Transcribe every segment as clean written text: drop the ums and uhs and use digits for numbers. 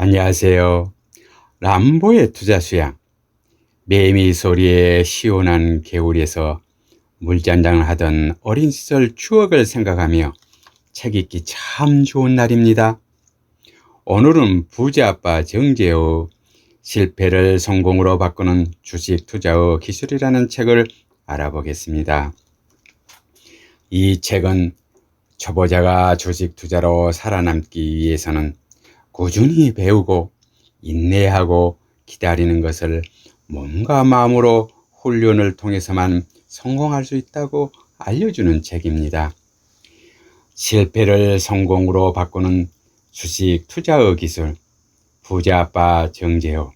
안녕하세요. 람보의 투자 수양, 매미 소리에 시원한 개울에서 물잔잔 하던 어린 시절 추억을 생각하며 책 읽기 참 좋은 날입니다. 오늘은 부자아빠 정재의 실패를 성공으로 바꾸는 주식 투자의 기술이라는 책을 알아보겠습니다. 이 책은 초보자가 주식 투자로 살아남기 위해서는 꾸준히 배우고 인내하고 기다리는 것을 몸과 마음으로 훈련을 통해서만 성공할 수 있다고 알려주는 책입니다. 실패를 성공으로 바꾸는 주식 투자의 기술, 부자아빠 정재호.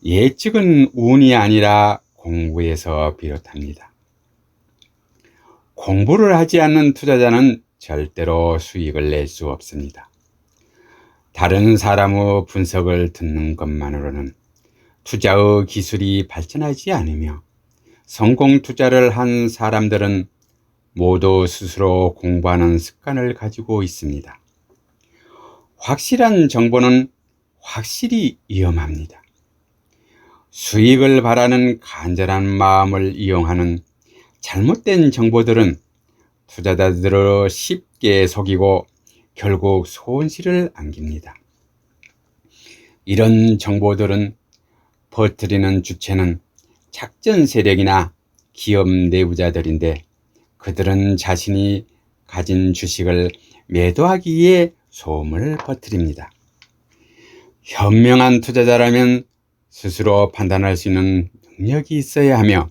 예측은 운이 아니라 공부에서 비롯합니다. 공부를 하지 않는 투자자는 절대로 수익을 낼 수 없습니다. 다른 사람의 분석을 듣는 것만으로는 투자의 기술이 발전하지 않으며, 성공 투자를 한 사람들은 모두 스스로 공부하는 습관을 가지고 있습니다. 확실한 정보는 확실히 위험합니다. 수익을 바라는 간절한 마음을 이용하는 잘못된 정보들은 투자자들을 쉽게 속이고 결국 손실을 안깁니다. 이런 정보들은 퍼뜨리는 주체는 작전 세력이나 기업 내부자들인데, 그들은 자신이 가진 주식을 매도하기 위해 소문을 퍼뜨립니다. 현명한 투자자라면 스스로 판단할 수 있는 능력이 있어야 하며,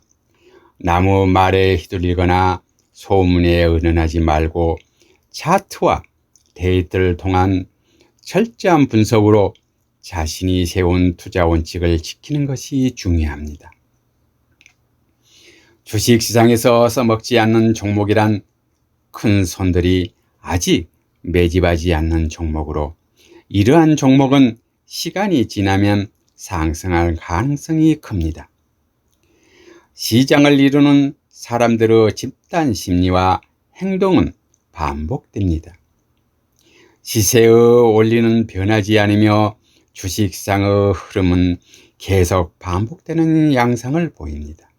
남의 말에 휘둘리거나 소문에 의존하지 말고 차트와 데이터를 통한 철저한 분석으로 자신이 세운 투자 원칙을 지키는 것이 중요합니다. 주식시장에서 써먹지 않는 종목이란 큰 손들이 아직 매집하지 않는 종목으로, 이러한 종목은 시간이 지나면 상승할 가능성이 큽니다. 시장을 이루는 사람들의 집단 심리와 행동은 반복됩니다. 시세의 원리는 변하지 않으며 주식시장의 흐름은 계속 반복되는 양상을 보입니다.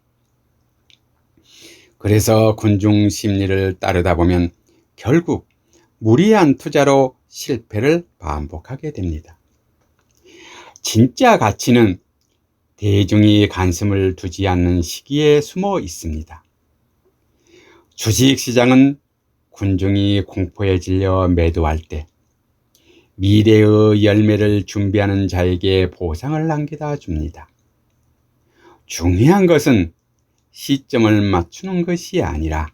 그래서 군중 심리를 따르다 보면 결국 무리한 투자로 실패를 반복하게 됩니다. 진짜 가치는 대중이 관심을 두지 않는 시기에 숨어 있습니다. 주식시장은 군중이 공포에 질려 매도할 때 미래의 열매를 준비하는 자에게 보상을 남겨다 줍니다. 중요한 것은 시점을 맞추는 것이 아니라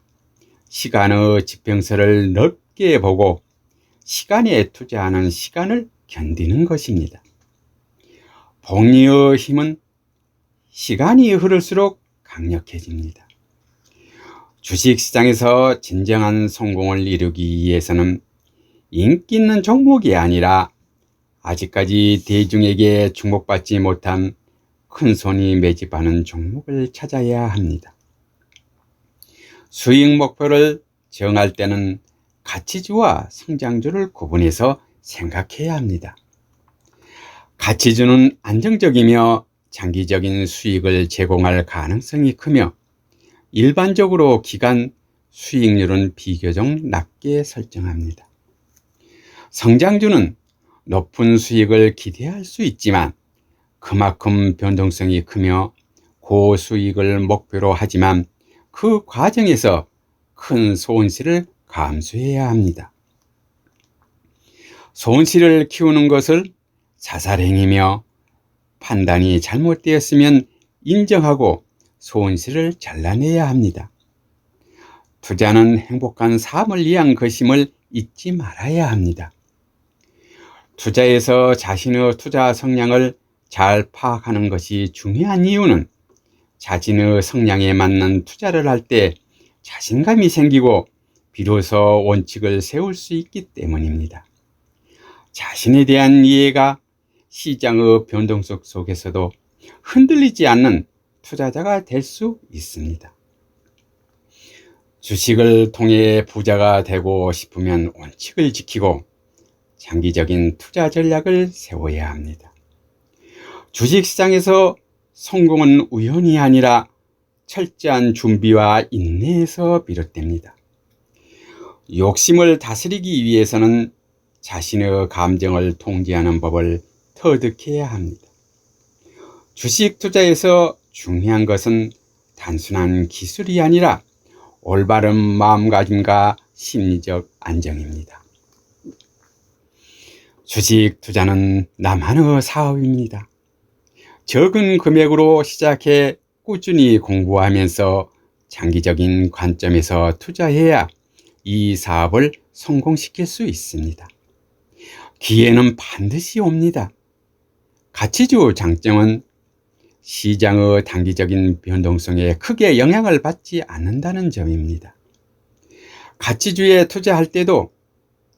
시간의 지평선을 넓게 보고 시간에 투자하는 시간을 견디는 것입니다. 복리의 힘은 시간이 흐를수록 강력해집니다. 주식시장에서 진정한 성공을 이루기 위해서는 인기 있는 종목이 아니라 아직까지 대중에게 주목받지 못한 큰손이 매집하는 종목을 찾아야 합니다. 수익 목표를 정할 때는 가치주와 성장주를 구분해서 생각해야 합니다. 가치주는 안정적이며 장기적인 수익을 제공할 가능성이 크며, 일반적으로 기간 수익률은 비교적 낮게 설정합니다. 성장주는 높은 수익을 기대할 수 있지만 그만큼 변동성이 크며 고수익을 목표로 하지만 그 과정에서 큰 손실을 감수해야 합니다. 손실을 키우는 것을 자살행위며, 판단이 잘못되었으면 인정하고 손실을 잘라내야 합니다. 투자는 행복한 삶을 위한 것임을 잊지 말아야 합니다. 투자에서 자신의 투자 성향을 잘 파악하는 것이 중요한 이유는 자신의 성향에 맞는 투자를 할 때 자신감이 생기고 비로소 원칙을 세울 수 있기 때문입니다. 자신에 대한 이해가 시장의 변동성 속에서도 흔들리지 않는 투자자가 될 수 있습니다. 주식을 통해 부자가 되고 싶으면 원칙을 지키고 장기적인 투자 전략을 세워야 합니다. 주식시장에서 성공은 우연이 아니라 철저한 준비와 인내에서 비롯됩니다. 욕심을 다스리기 위해서는 자신의 감정을 통제하는 법을 터득해야 합니다. 주식 투자에서 중요한 것은 단순한 기술이 아니라 올바른 마음가짐과 심리적 안정입니다. 주식 투자는 나만의 사업입니다. 적은 금액으로 시작해 꾸준히 공부하면서 장기적인 관점에서 투자해야 이 사업을 성공시킬 수 있습니다. 기회는 반드시 옵니다. 가치주 장점은 시장의 단기적인 변동성에 크게 영향을 받지 않는다는 점입니다. 가치주에 투자할 때도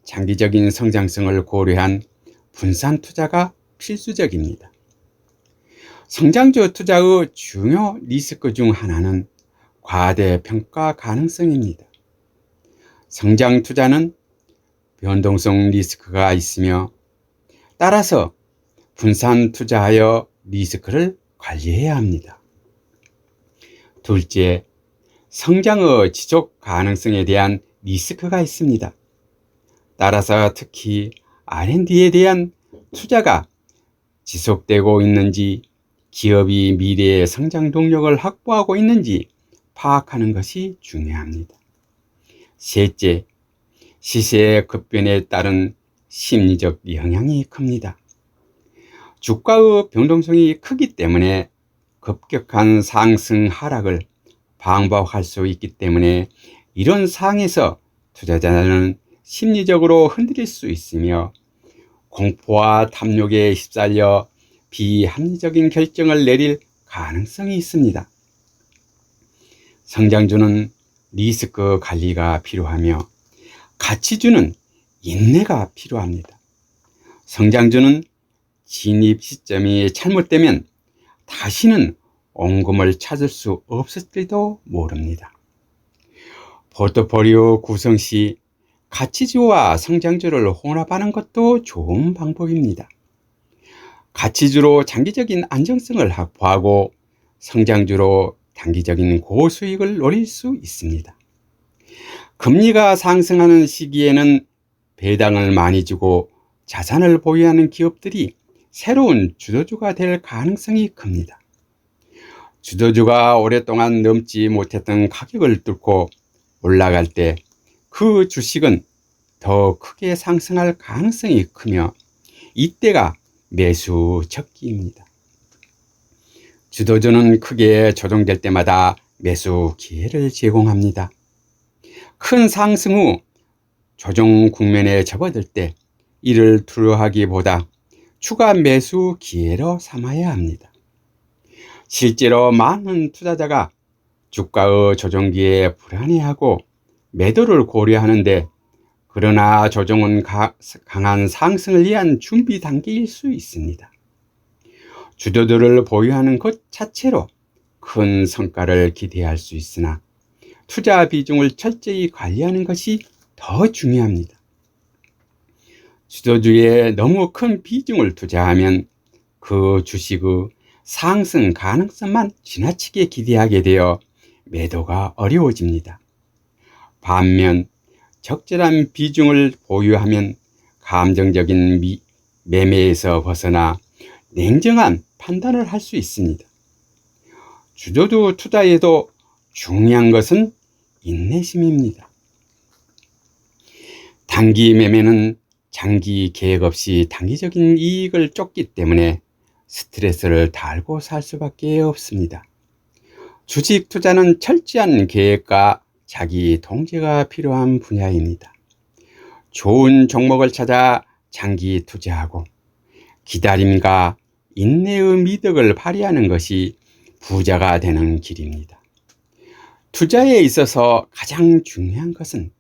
장기적인 성장성을 고려한 분산 투자가 필수적입니다. 성장주 투자의 중요 리스크 중 하나는 과대평가 가능성입니다. 성장 투자는 변동성 리스크가 있으며 따라서 분산 투자하여 리스크를 관리해야 합니다. 둘째, 성장의 지속 가능성에 대한 리스크가 있습니다. 따라서 특히 R&D에 대한 투자가 지속되고 있는지, 기업이 미래의 성장 동력을 확보하고 있는지 파악하는 것이 중요합니다. 셋째, 시세의 급변에 따른 심리적 영향이 큽니다. 주가의 변동성이 크기 때문에 급격한 상승 하락을 방법할 수 있기 때문에 이런 상황에서 투자자는 심리적으로 흔들릴 수 있으며 공포와 탐욕에 휩쓸려 비합리적인 결정을 내릴 가능성이 있습니다. 성장주는 리스크 관리가 필요하며 가치주는 인내가 필요합니다. 성장주는 진입 시점이 잘못되면 다시는 원금을 찾을 수 없을지도 모릅니다. 포트폴리오 구성 시 가치주와 성장주를 혼합하는 것도 좋은 방법입니다. 가치주로 장기적인 안정성을 확보하고 성장주로 단기적인 고수익을 노릴 수 있습니다. 금리가 상승하는 시기에는 배당을 많이 주고 자산을 보유하는 기업들이 새로운 주도주가 될 가능성이 큽니다. 주도주가 오랫동안 넘지 못했던 가격을 뚫고 올라갈 때 그 주식은 더 크게 상승할 가능성이 크며 이때가 매수 적기입니다. 주도주는 크게 조정될 때마다 매수 기회를 제공합니다. 큰 상승 후 조정 국면에 접어들 때 이를 두려워하기보다 추가 매수 기회로 삼아야 합니다. 실제로 많은 투자자가 주가의 조정기에 불안해하고 매도를 고려하는데, 그러나 조정은 강한 상승을 위한 준비 단계일 수 있습니다. 주도주를 보유하는 것 자체로 큰 성과를 기대할 수 있으나 투자 비중을 철저히 관리하는 것이 더 중요합니다. 주도주에 너무 큰 비중을 투자하면 그 주식의 상승 가능성만 지나치게 기대하게 되어 매도가 어려워집니다. 반면 적절한 비중을 보유하면 감정적인 매매에서 벗어나 냉정한 판단을 할 수 있습니다. 주도주 투자에도 중요한 것은 인내심입니다. 단기 매매는 장기 계획 없이 단기적인 이익을 쫓기 때문에 스트레스를 달고 살 수밖에 없습니다. 주식 투자는 철저한 계획과 자기 통제가 필요한 분야입니다. 좋은 종목을 찾아 장기 투자하고 기다림과 인내의 미덕을 발휘하는 것이 부자가 되는 길입니다. 투자에 있어서 가장 중요한 것은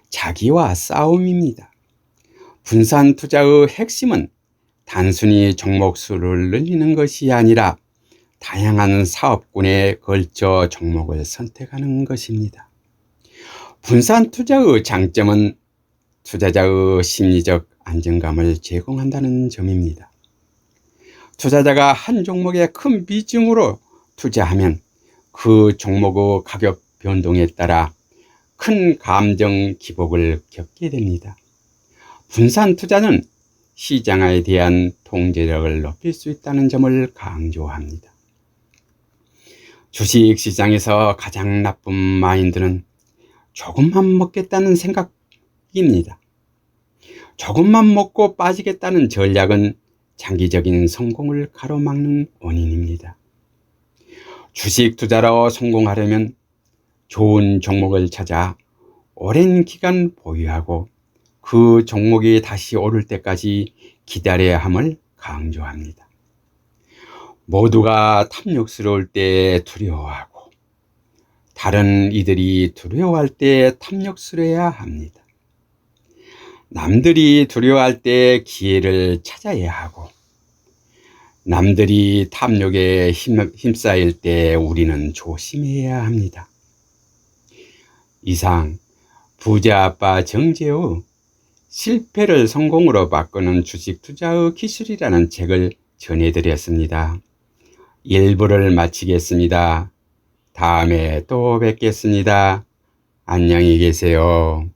자기와 싸움입니다. 분산 투자의 핵심은 단순히 종목 수를 늘리는 것이 아니라 다양한 사업군에 걸쳐 종목을 선택하는 것입니다. 분산 투자의 장점은 투자자의 심리적 안정감을 제공한다는 점입니다. 투자자가 한 종목에 큰 비중으로 투자하면 그 종목의 가격 변동에 따라 큰 감정 기복을 겪게 됩니다. 분산 투자는 시장에 대한 통제력을 높일 수 있다는 점을 강조합니다. 주식시장에서 가장 나쁜 마인드는 조금만 먹겠다는 생각입니다. 조금만 먹고 빠지겠다는 전략은 장기적인 성공을 가로막는 원인입니다. 주식 투자로 성공하려면 좋은 종목을 찾아 오랜 기간 보유하고 그 종목이 다시 오를 때까지 기다려야 함을 강조합니다. 모두가 탐욕스러울 때 두려워하고 다른 이들이 두려워할 때 탐욕스러워야 합니다. 남들이 두려워할 때 기회를 찾아야 하고 남들이 탐욕에 힘싸일 때 우리는 조심해야 합니다. 이상 부자 아빠 정재의 실패를 성공으로 바꾸는 주식 투자의 기술이라는 책을 전해드렸습니다. 1부를 마치겠습니다. 다음에 또 뵙겠습니다. 안녕히 계세요.